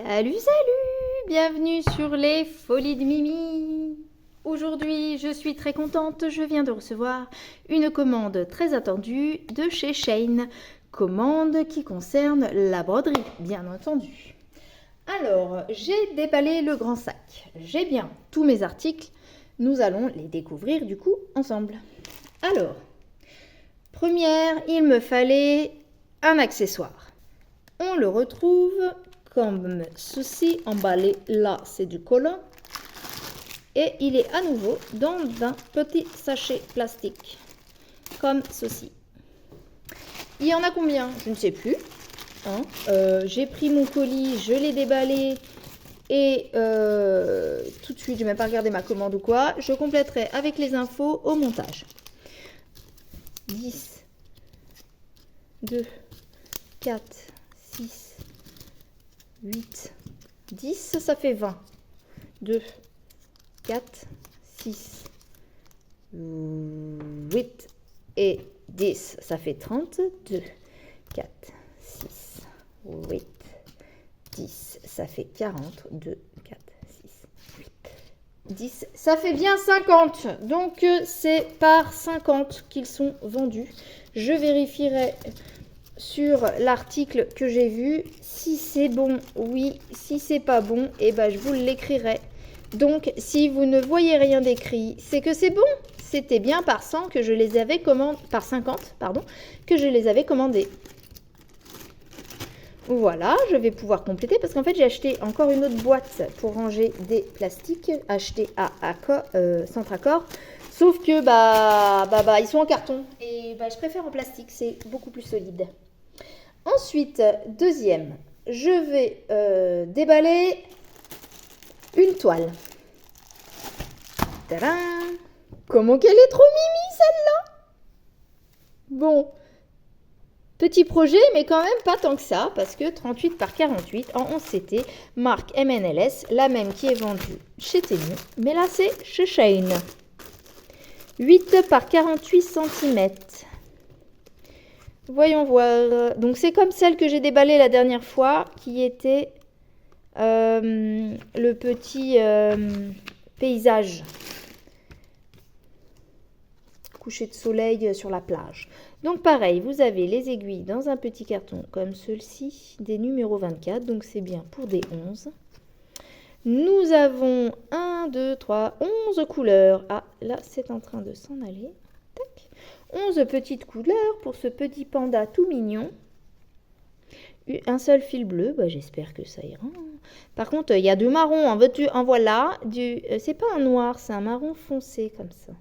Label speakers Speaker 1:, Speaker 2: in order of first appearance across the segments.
Speaker 1: Salut, salut! Bienvenue sur les Folies de Mimi. Aujourd'hui, je suis très contente, je viens de recevoir une commande très attendue de chez Shein. Commande qui concerne la broderie, bien entendu. Alors, j'ai déballé le grand sac. J'ai bien tous mes articles. Nous allons les découvrir du coup ensemble. Alors, première, il me fallait un accessoire. On le retrouve comme ceci, emballé là, c'est du collant. Et il est à nouveau dans un petit sachet plastique, comme ceci. Il y en a combien? Je ne sais plus. Hein. J'ai pris mon colis, je l'ai déballé et tout de suite, je n'ai même pas regardé ma commande ou quoi. Je compléterai avec les infos au montage. 10, 2, 4, 6, 8, 10, ça fait 20. 2, 4, 6, 8 et 10, ça fait 30. 2, 4, 6, 8, 10, ça fait 40. 2, 4, 6, 8, 10, ça fait bien 50. Donc, c'est par 50 qu'ils sont vendus. Je vérifierai sur l'article que j'ai vu. Si c'est bon, oui. Si c'est pas bon, eh ben, je vous l'écrirai. Donc, si vous ne voyez rien d'écrit, c'est que c'est bon. C'était bien par 100 que je les avais commandés, par 50, pardon, que je les avais commandés. Voilà, je vais pouvoir compléter parce qu'en fait, j'ai acheté encore une autre boîte pour ranger des plastiques achetés à Centracor. Sauf que ils sont en carton et je préfère en plastique, c'est beaucoup plus solide. Ensuite, deuxième, je vais déballer une toile. Tadam! Comment qu'elle est trop mimi celle-là! Bon, petit projet, mais quand même pas tant que ça, parce que 38 par 48 en 11 CT, marque MNLS, la même qui est vendue chez Temu, mais là c'est chez Shein. 8 par 48 cm. Voyons voir. Donc c'est comme celle que j'ai déballée la dernière fois, qui était le petit paysage. Coucher de soleil sur la plage. Donc pareil, vous avez les aiguilles dans un petit carton comme ceux-ci, des numéros 24, donc c'est bien pour des 11. Nous avons 1, 2, 3, 11 couleurs. Ah, là c'est en train de s'en aller. Tac. 11 petites couleurs pour ce petit panda tout mignon. Un seul fil bleu, j'espère que ça ira. Par contre, il y a du marron, en voilà. C'est pas un noir, c'est un marron foncé comme ça.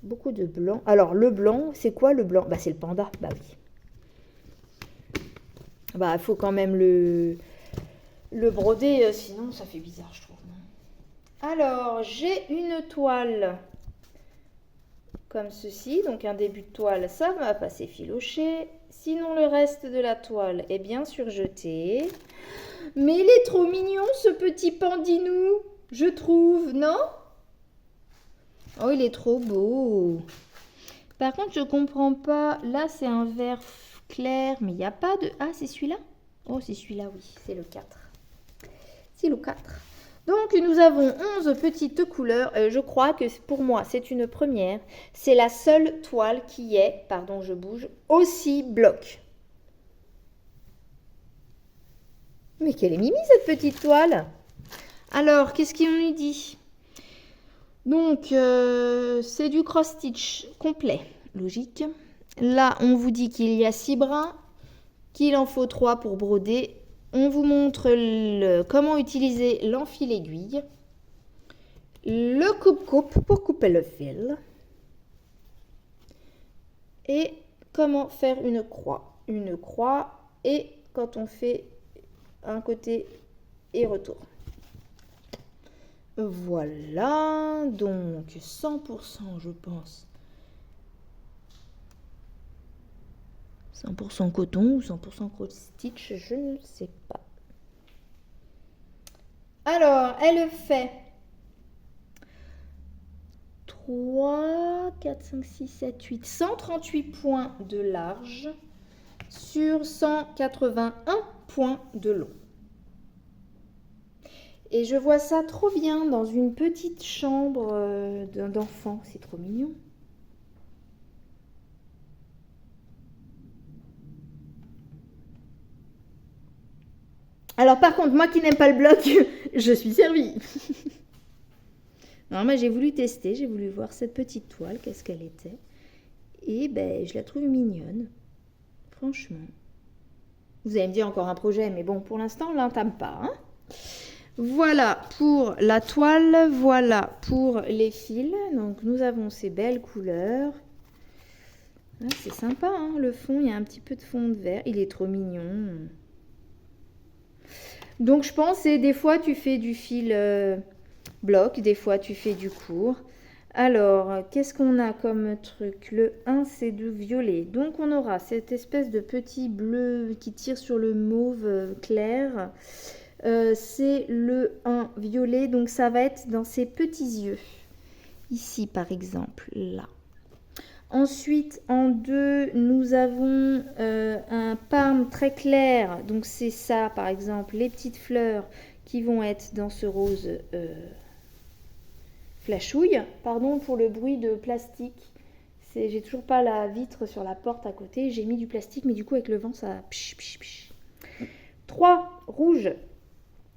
Speaker 1: Beaucoup de blanc. Alors, le blanc, c'est quoi le blanc? C'est le panda. Bah oui. Il faut quand même le broder, sinon ça fait bizarre, je trouve. Alors, j'ai une toile comme ceci. Donc, un début de toile, ça va pas s'effilocher. Sinon, le reste de la toile est bien surjeté. Mais il est trop mignon, ce petit pandinou, je trouve, non? Oh, il est trop beau. Par contre, je comprends pas. Là, c'est un vert clair, mais il n'y a pas de... Ah, c'est celui-là? Oh, c'est celui-là, oui. C'est le 4. C'est le 4. Donc, nous avons 11 petites couleurs. Je crois que pour moi, c'est une première. C'est la seule toile qui est, pardon, je bouge, aussi bloc. Mais quelle est mimi, cette petite toile! Alors, qu'est-ce qu'on nous dit? Donc, c'est du cross-stitch complet, logique. Là, on vous dit qu'il y a 6 brins, qu'il en faut 3 pour broder. On vous montre comment utiliser l'enfil-aiguille, le coupe-coupe pour couper le fil et comment faire une croix. Une croix et quand on fait un côté et retour. Voilà, donc 100% je pense. 100% coton ou 100% cross-stitch, je ne sais pas. Alors, elle fait 3, 4, 5, 6, 7, 8, 138 points de large sur 181 points de long. Et je vois ça trop bien dans une petite chambre d'enfant. C'est trop mignon. Alors par contre, moi qui n'aime pas le bloc, je suis servie. Non, mais j'ai voulu tester, j'ai voulu voir cette petite toile, qu'est-ce qu'elle était. Et ben, je la trouve mignonne. Franchement. Vous allez me dire encore un projet, mais bon, pour l'instant, on ne l'entame pas. Hein. Voilà pour la toile, voilà pour les fils. Donc nous avons ces belles couleurs. Ah, c'est sympa, hein, le fond, il y a un petit peu de fond de vert. Il est trop mignon. Donc je pense, et des fois tu fais du fil bloc, des fois tu fais du court. Alors, qu'est-ce qu'on a comme truc? Le 1, c'est du violet. Donc on aura cette espèce de petit bleu qui tire sur le mauve clair. C'est le 1 violet, donc ça va être dans ses petits yeux. Ici par exemple, là. Ensuite, en 2, nous avons un parme très clair. Donc c'est ça, par exemple, les petites fleurs qui vont être dans ce rose flashouille. Pardon pour le bruit de plastique. J'ai toujours pas la vitre sur la porte à côté. J'ai mis du plastique, mais du coup avec le vent, ça... 3, rouge.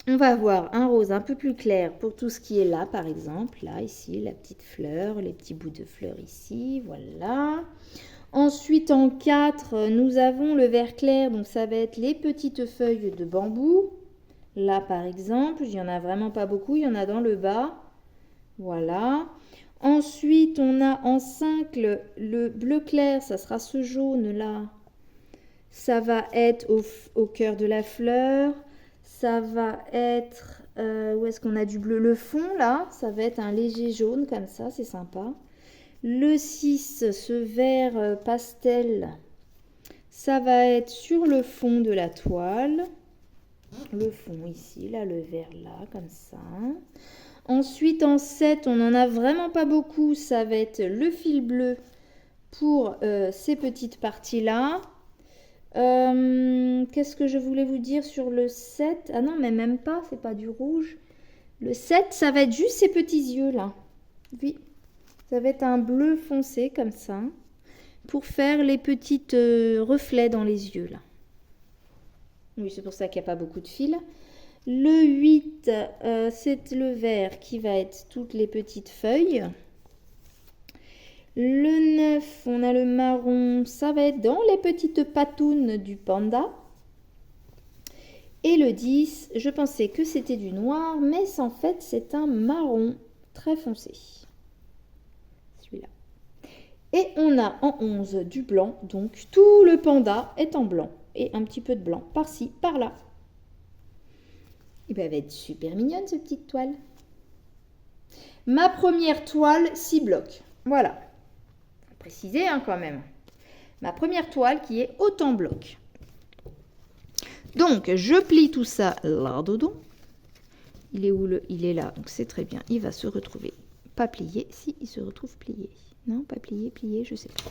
Speaker 1: On va avoir un rose un peu plus clair pour tout ce qui est là, par exemple. Là, ici, la petite fleur, les petits bouts de fleurs ici, voilà. Ensuite, en 4, nous avons le vert clair, donc ça va être les petites feuilles de bambou. Là, par exemple, il n'y en a vraiment pas beaucoup, il y en a dans le bas. Voilà. Ensuite, on a en 5 le bleu clair, ça sera ce jaune-là. Ça va être au cœur de la fleur. Ça va être, où est-ce qu'on a du bleu? Le fond, là, ça va être un léger jaune, comme ça, c'est sympa. Le 6, ce vert pastel, ça va être sur le fond de la toile. Le fond ici, là, le vert là, comme ça. Ensuite, en 7, on n'en a vraiment pas beaucoup. Ça va être le fil bleu pour ces petites parties-là. Qu'est-ce que je voulais vous dire sur le 7? Ah non, mais même pas, c'est pas du rouge. Le 7, ça va être juste ces petits yeux là. Oui, ça va être un bleu foncé comme ça pour faire les petites reflets dans les yeux là. Oui, c'est pour ça qu'il n'y a pas beaucoup de fils. Le 8, c'est le vert qui va être toutes les petites feuilles. Le 9, on a le marron, ça va être dans les petites patounes du panda. Et le 10, je pensais que c'était du noir, mais en fait c'est un marron très foncé. Celui-là. Et on a en 11 du blanc, donc tout le panda est en blanc. Et un petit peu de blanc par-ci, par-là. Et bien elle va être super mignonne cette petite toile. Ma première toile 6 blocs. Voilà. Préciser hein, quand même. Ma première toile qui est autant bloc. Donc, je plie tout ça là-dedans. Il est où il est là, donc c'est très bien. Il va se retrouver pas plié. Si, il se retrouve plié. Non, pas plié, je sais pas.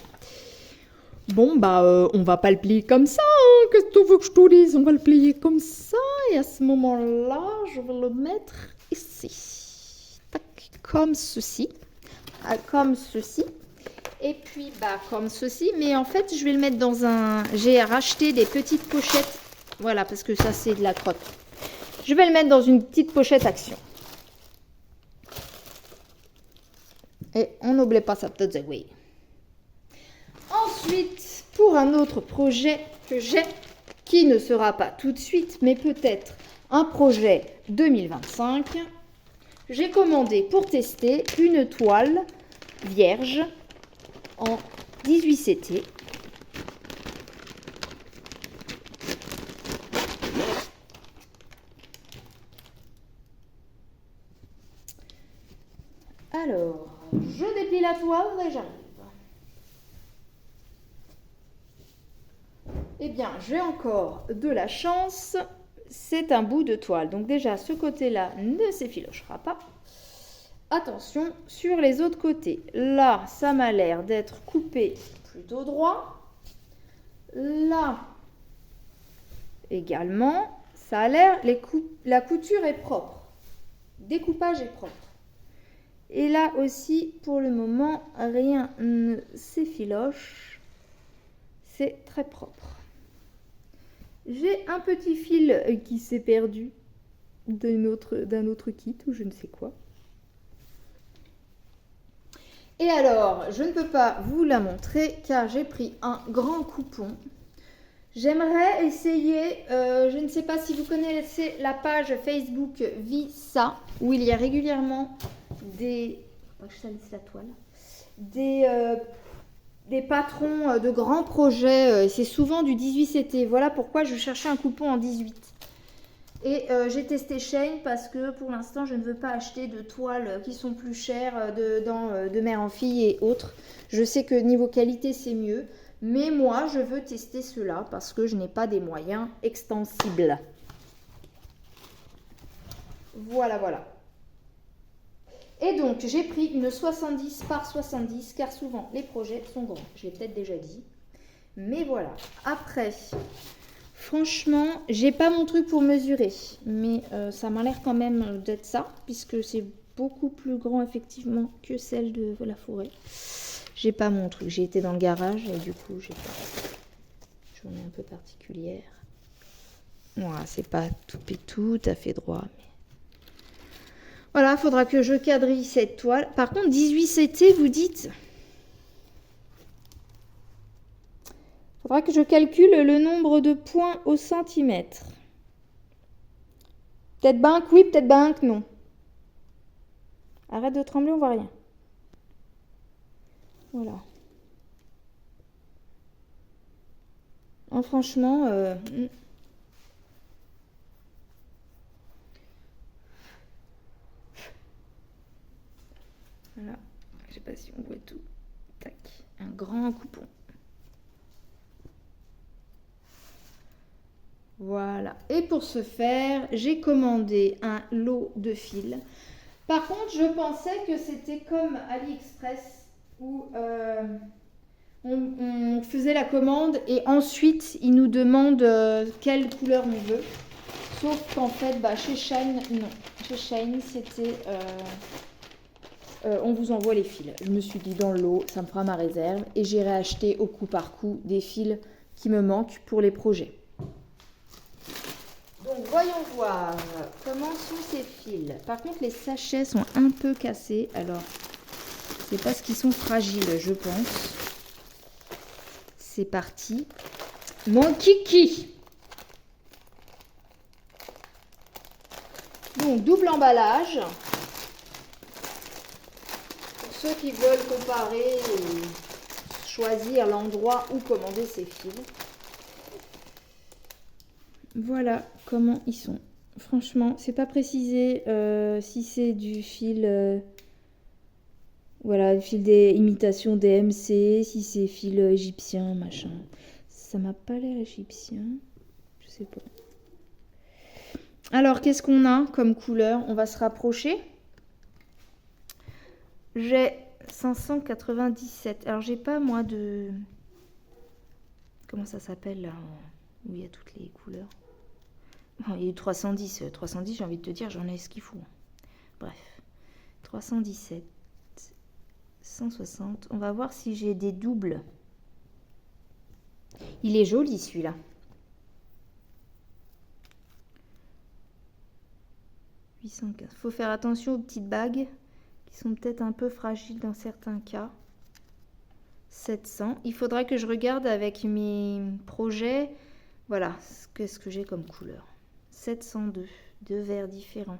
Speaker 1: Bon, bah, on va pas le plier comme ça. Hein. Qu'est-ce que tu veux que je te dise? On va le plier comme ça. Et à ce moment-là, je vais le mettre ici. Tac, comme ceci. Comme ceci. Et puis, bah, comme ceci. Mais en fait, je vais le mettre dans un... J'ai racheté des petites pochettes. Voilà, parce que ça, c'est de la crotte. Je vais le mettre dans une petite pochette action. Et on n'oublie pas sa petite aiguille. Ensuite, pour un autre projet que j'ai, qui ne sera pas tout de suite, mais peut-être un projet 2025, j'ai commandé pour tester une toile vierge en 18 CT. Alors, je déplie la toile et j'arrive. Eh bien, j'ai encore de la chance. C'est un bout de toile. Donc déjà, ce côté-là ne s'effilochera pas. Attention, sur les autres côtés. Là, ça m'a l'air d'être coupé plutôt droit. Là, également, ça a l'air, la couture est propre. Découpage est propre. Et là aussi, pour le moment, rien ne s'effiloche. C'est très propre. J'ai un petit fil qui s'est perdu d'un autre kit ou je ne sais quoi. Et alors, je ne peux pas vous la montrer car j'ai pris un grand coupon. J'aimerais essayer, je ne sais pas si vous connaissez la page Facebook Visa, où il y a régulièrement des patrons de grands projets. C'est souvent du 18CT. Voilà pourquoi je cherchais un coupon en 18. Et j'ai testé Shein parce que pour l'instant, je ne veux pas acheter de toiles qui sont plus chères de mère en fille et autres. Je sais que niveau qualité, c'est mieux. Mais moi, je veux tester cela parce que je n'ai pas des moyens extensibles. Voilà, voilà. Et donc, j'ai pris une 70 par 70 car souvent, les projets sont grands. Je l'ai peut-être déjà dit. Mais voilà. Après, franchement, j'ai pas mon truc pour mesurer. Mais ça m'a l'air quand même d'être ça puisque c'est beaucoup plus grand effectivement que celle de la forêt. J'ai pas mon truc. J'ai été dans le garage et du coup, j'ai pas... J'en ai un peu particulière. Voilà, c'est pas tout à fait droit. Mais... Voilà, il faudra que je quadrille cette toile. Par contre, 18CT, vous dites... Il faudra que je calcule le nombre de points au centimètre. Peut-être ben que oui, peut-être ben que non. Arrête de trembler, on voit rien. Voilà. Oh, franchement... Voilà. Je sais pas si on voit tout. Tac. Un grand coupon. Voilà. Et pour ce faire, j'ai commandé un lot de fils. Par contre, je pensais que c'était comme AliExpress où on faisait la commande et ensuite, ils nous demandent quelle couleur on veut. Sauf qu'en fait, chez Shein, non. Chez Shein, c'était... on vous envoie les fils. Je me suis dit dans le lot, ça me fera ma réserve. Et j'irai acheter au coup par coup des fils qui me manquent pour les projets. Donc voyons voir comment sont ces fils. Par contre, les sachets sont un peu cassés. Alors, c'est parce qu'ils sont fragiles, je pense. C'est parti. Mon kiki. Donc, double emballage. Pour ceux qui veulent comparer et choisir l'endroit où commander ces fils. Voilà comment ils sont. Franchement, c'est pas précisé si c'est du fil... voilà, le fil des imitations DMC, si c'est fil égyptien, machin. Ça m'a pas l'air égyptien. Je sais pas. Alors, qu'est-ce qu'on a comme couleur? On va se rapprocher. J'ai 597. Alors, j'ai pas, moi, de... Comment ça s'appelle, là? Où il y a toutes les couleurs. Bon, il y a eu 310. 310, j'ai envie de te dire, j'en ai ce qu'il faut. Bref. 317. 160. On va voir si j'ai des doubles. Il est joli, celui-là. Il faut faire attention aux petites bagues qui sont peut-être un peu fragiles dans certains cas. 700. Il faudra que je regarde avec mes projets. Voilà, qu'est-ce que j'ai comme couleur. 702. Deux verres différents.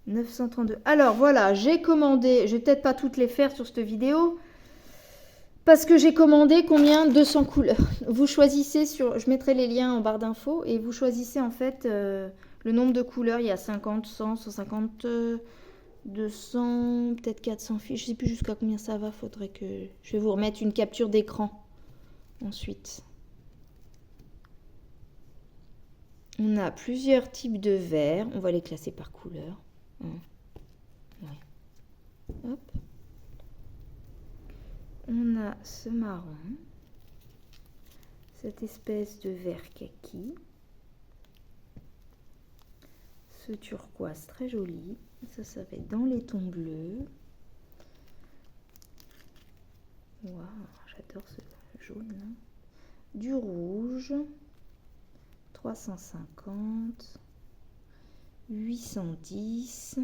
Speaker 1: « 932. Alors voilà, j'ai commandé, je vais peut-être pas toutes les faire sur cette vidéo, parce que j'ai commandé combien? 200 couleurs. Vous choisissez je mettrai les liens en barre d'infos, et vous choisissez en fait le nombre de couleurs. Il y a 50, 100, 150, 200, peut-être 400 fiches. Je sais plus jusqu'à combien ça va, faudrait que... Je vais vous remettre une capture d'écran ensuite. On a plusieurs types de verres, on va les classer par couleur. Ouais. Hop. On a ce marron. cette espèce de vert kaki. Ce turquoise très joli. Ça va être dans les tons bleus. Waouh, j'adore ce jaune là. Du rouge. 350. 810.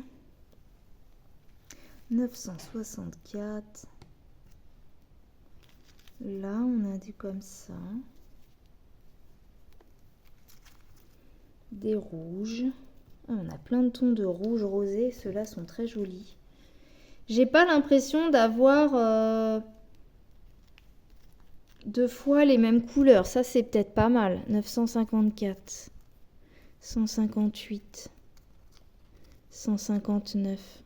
Speaker 1: 964. Là, on a des comme ça. Des rouges. Ah, on a plein de tons de rouge rosé. Ceux-là sont très jolis. J'ai pas l'impression d'avoir deux fois les mêmes couleurs. Ça, c'est peut-être pas mal. 954. 158. 159.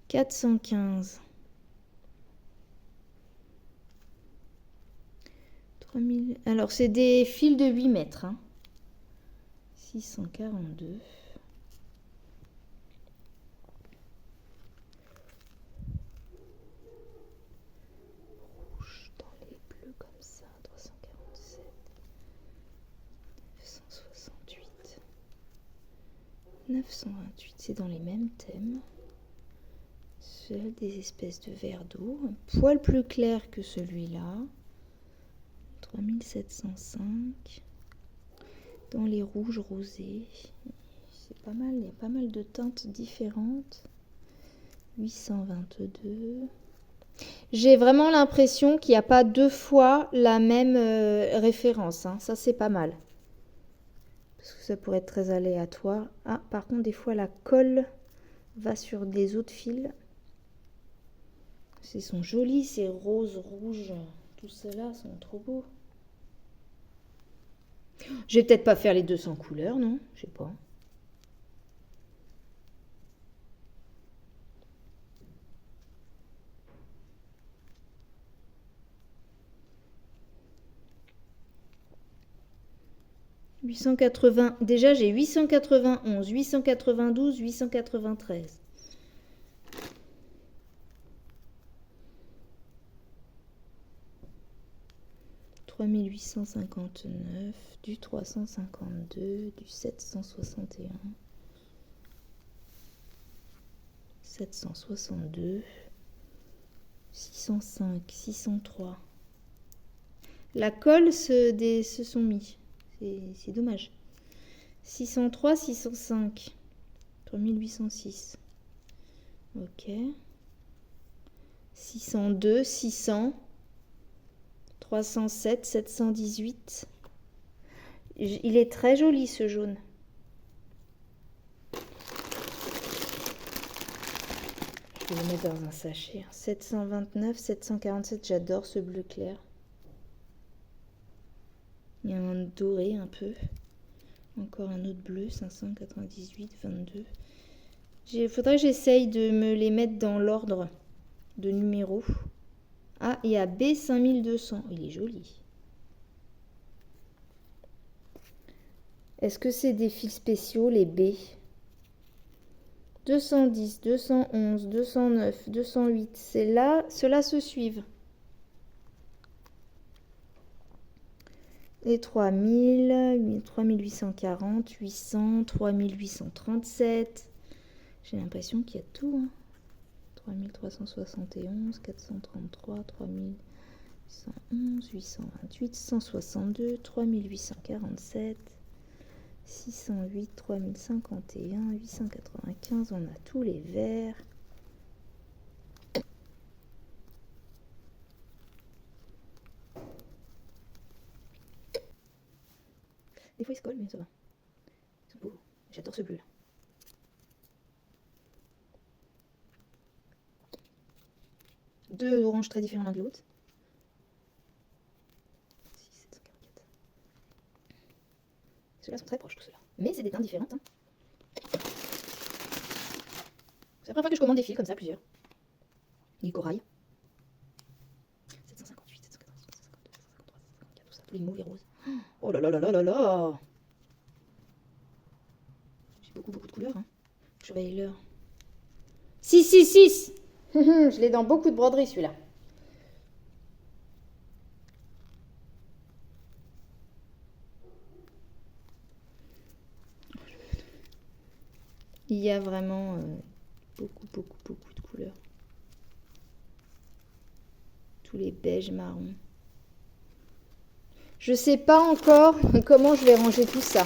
Speaker 1: 415. 3000. Alors, c'est des fils de 8 mètres. 642. Rouge dans les bleus comme ça. 347. 968. 928. C'est dans les mêmes thèmes. Seuls des espèces de verre d'eau. Un poil plus clair que celui-là. 3705. Dans les rouges rosés. C'est pas mal, il y a pas mal de teintes différentes. 822. J'ai vraiment l'impression qu'il n'y a pas deux fois la même référence. Hein. Ça, c'est pas mal. Parce que ça pourrait être très aléatoire. Ah, par contre, des fois, la colle va sur des autres fils. Ils sont jolis, ces roses, rouges. Tout cela sont trop beaux. Je vais peut-être pas faire les 200 couleurs, non? Je sais pas. « 880. Déjà, j'ai 891, 892, 893. « 3859, du 352, du 761, 762, 605, 603. La colle se sont mis. C'est dommage. 603, 605, 3806. Ok. 602, 600. 307, 718. Il est très joli ce jaune. Je vais le mettre dans un sachet. 729, 747, j'adore ce bleu clair. Il y a un doré un peu. Encore un autre bleu, 598, 22. Il faudrait que j'essaye de me les mettre dans l'ordre de numéros. Ah, il y a B5200. Il est joli. Est-ce que c'est des fils spéciaux, les B? 210, 211, 209, 208. C'est là, ceux-là se suivent. Les 3000, 3840, 800, 3837. J'ai l'impression qu'il y a tout. Hein. 3371, 433, 3811, 828, 162, 3847, 608, 3051, 895. On a tous les verts. Des fois ils se collent, mais ça va. C'est beau. J'adore ce bleu là. Deux oranges très différents l'un de l'autre. 744. Ceux-là sont très proches, tous ceux-là. Mais c'est des teintes différentes. Hein. C'est la première fois que je commande des fils comme ça, plusieurs. Les corail. 758, 714, 752, 753, 754, tout ça. Tous les mauvais roses. Oh là là là là là là. J'ai beaucoup de couleurs. Hein. Je surveille l'heure. 666. Je l'ai dans beaucoup de broderies celui-là. Il y a vraiment beaucoup de couleurs. Tous les beiges marrons. Je sais pas encore comment je vais ranger tout ça.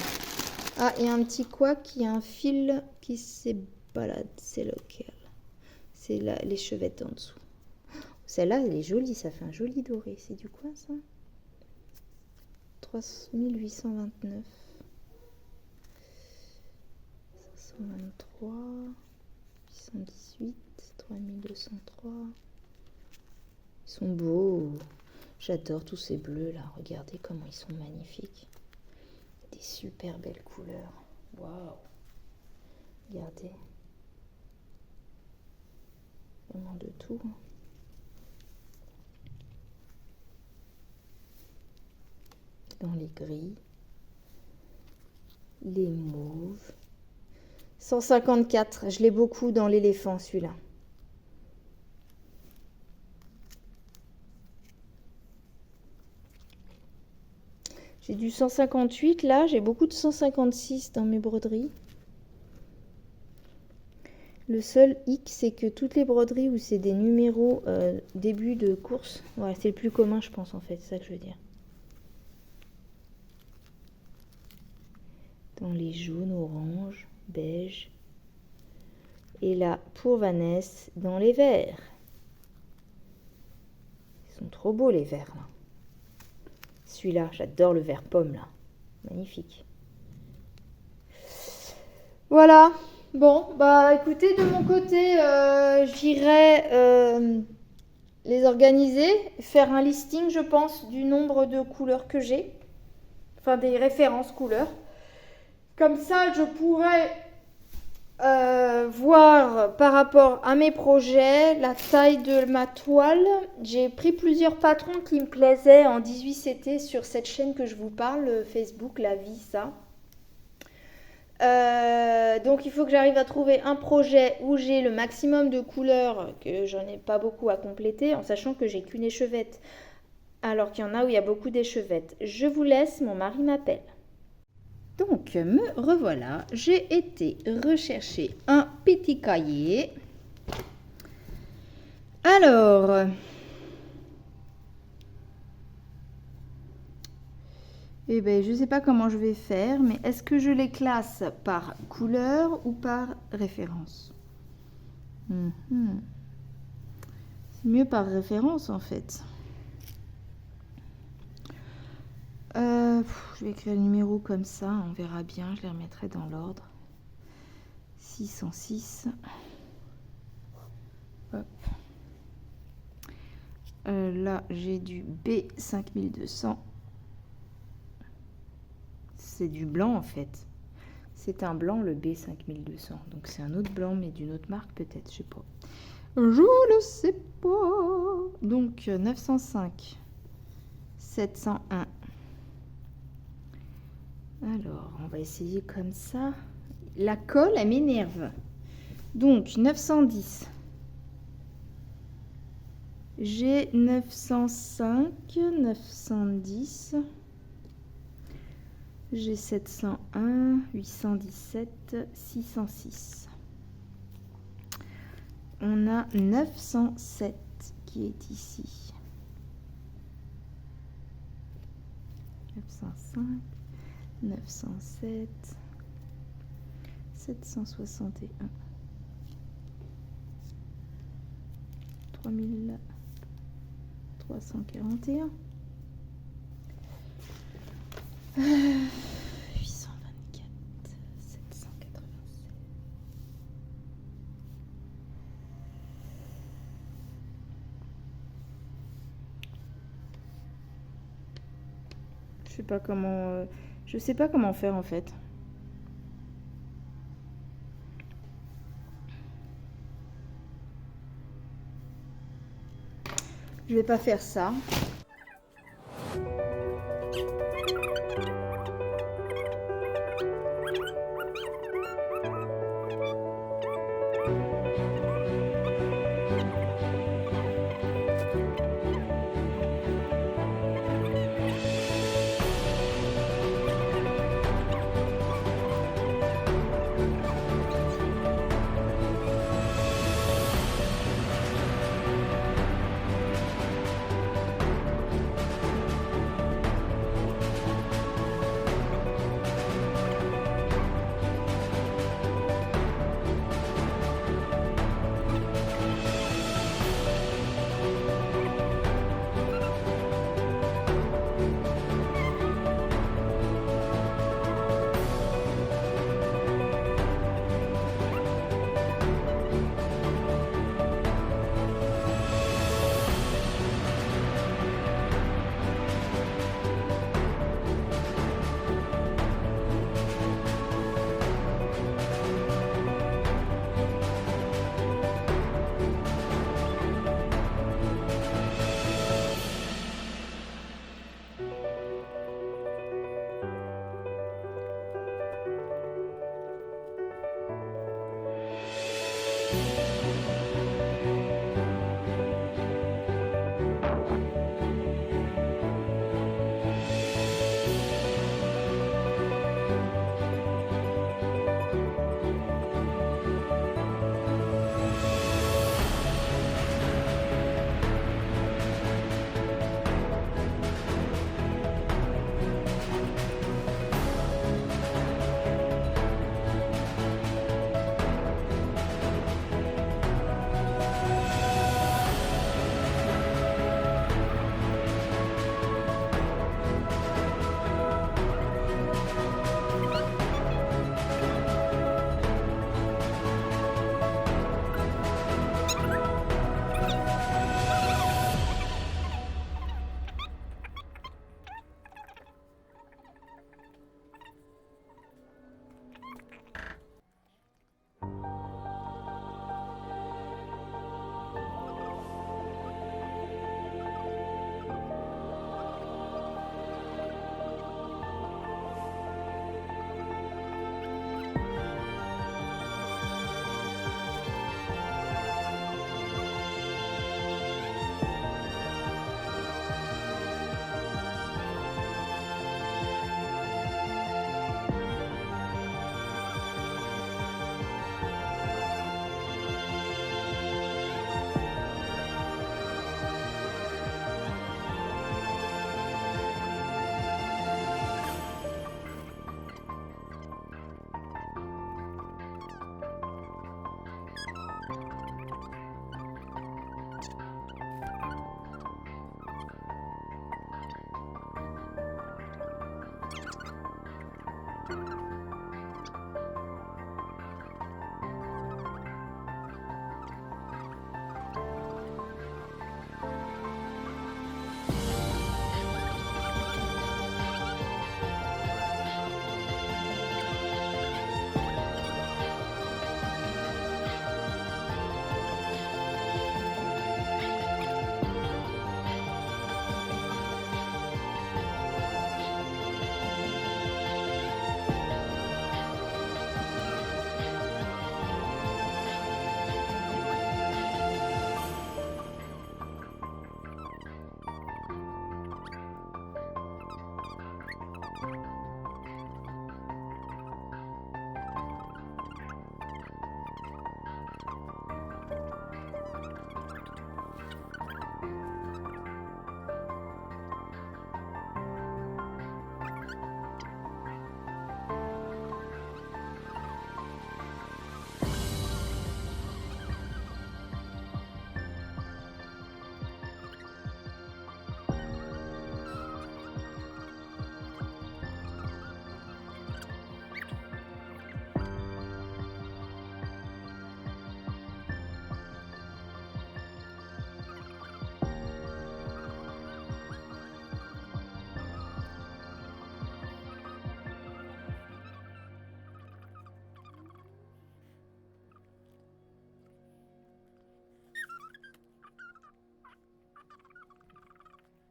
Speaker 1: Ah, il y a un petit couac, il y a un fil qui se balade. C'est lequel? C'est là, les chevettes en dessous. Celle-là, elle est jolie, ça fait un joli doré. C'est du quoi ça? 3829. 523. 818. 3203. Ils sont beaux. J'adore tous ces bleus là. Regardez comment ils sont magnifiques. Des super belles couleurs. Waouh. Regardez. Vraiment de tout. Dans les gris. Les mauves. 154. Je l'ai beaucoup dans l'éléphant celui-là. J'ai du 158 là, j'ai beaucoup de 156 dans mes broderies. Le seul hic, c'est que toutes les broderies où c'est des numéros début de course, ouais, c'est le plus commun je pense en fait, c'est ça que je veux dire. Dans les jaunes, orange, beige. Et là, pour Vanessa, dans les verts. Ils sont trop beaux les verts là. Celui-là, j'adore le vert pomme là. Magnifique. Voilà. Bon, bah écoutez, de mon côté, j'irai les organiser, faire un listing, je pense, du nombre de couleurs que j'ai. Enfin, des références couleurs. Comme ça, je pourrais voir par rapport à mes projets la taille de ma toile. J'ai pris plusieurs patrons qui me plaisaient en 18CT sur cette chaîne que je vous parle, Facebook, la vie, ça. Donc il faut que j'arrive à trouver un projet où j'ai le maximum de couleurs, que j'en ai pas beaucoup à compléter, en sachant que j'ai qu'une échevette, alors qu'il y en a où il y a beaucoup d'échevettes. Je vous laisse, mon mari m'appelle. Donc, me revoilà, j'ai été rechercher un petit cahier. Alors, eh ben, je ne sais pas comment je vais faire, mais est-ce que je les classe par couleur ou par référence? C'est mieux par référence en fait. Je vais écrire le numéro comme ça, on verra bien, je les remettrai dans l'ordre. 606. Hop. Là, j'ai du B5200. C'est du blanc en fait. C'est un blanc le B5200. Donc c'est un autre blanc mais d'une autre marque peut-être, je sais pas. Je ne sais pas. Donc 905. 701. Alors, on va essayer comme ça. La colle, elle m'énerve. Donc, 910. J'ai 905, 910. J'ai 701, 817, 606. On a 907 qui est ici. 905. 907, 761, 3341, 824, 787. Je sais pas comment faire en fait. Je vais pas faire ça.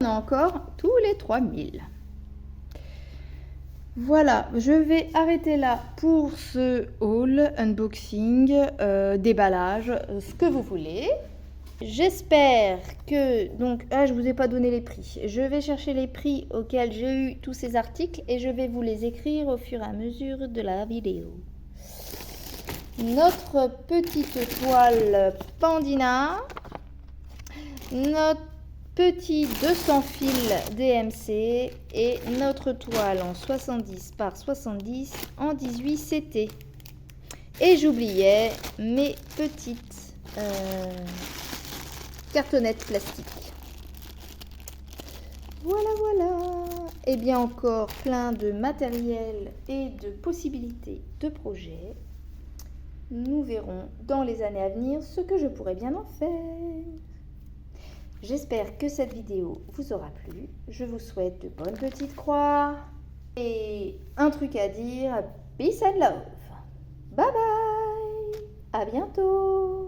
Speaker 1: On a encore tous les 3000. Voilà, je vais arrêter là pour ce haul, unboxing, déballage, ce que vous voulez. J'espère que, donc, je vous ai pas donné les prix. Je vais chercher les prix auxquels j'ai eu tous ces articles et je vais vous les écrire au fur et à mesure de la vidéo. Notre petite toile Pandina, notre petit 200 fils DMC et notre toile en 70 par 70 en 18 CT. Et j'oubliais mes petites cartonnettes plastiques. Voilà, voilà. Et bien encore plein de matériel et de possibilités de projets. Nous verrons dans les années à venir ce que je pourrais bien en faire. J'espère que cette vidéo vous aura plu. Je vous souhaite de bonnes petites croix. Et un truc à dire, peace and love. Bye bye. À bientôt.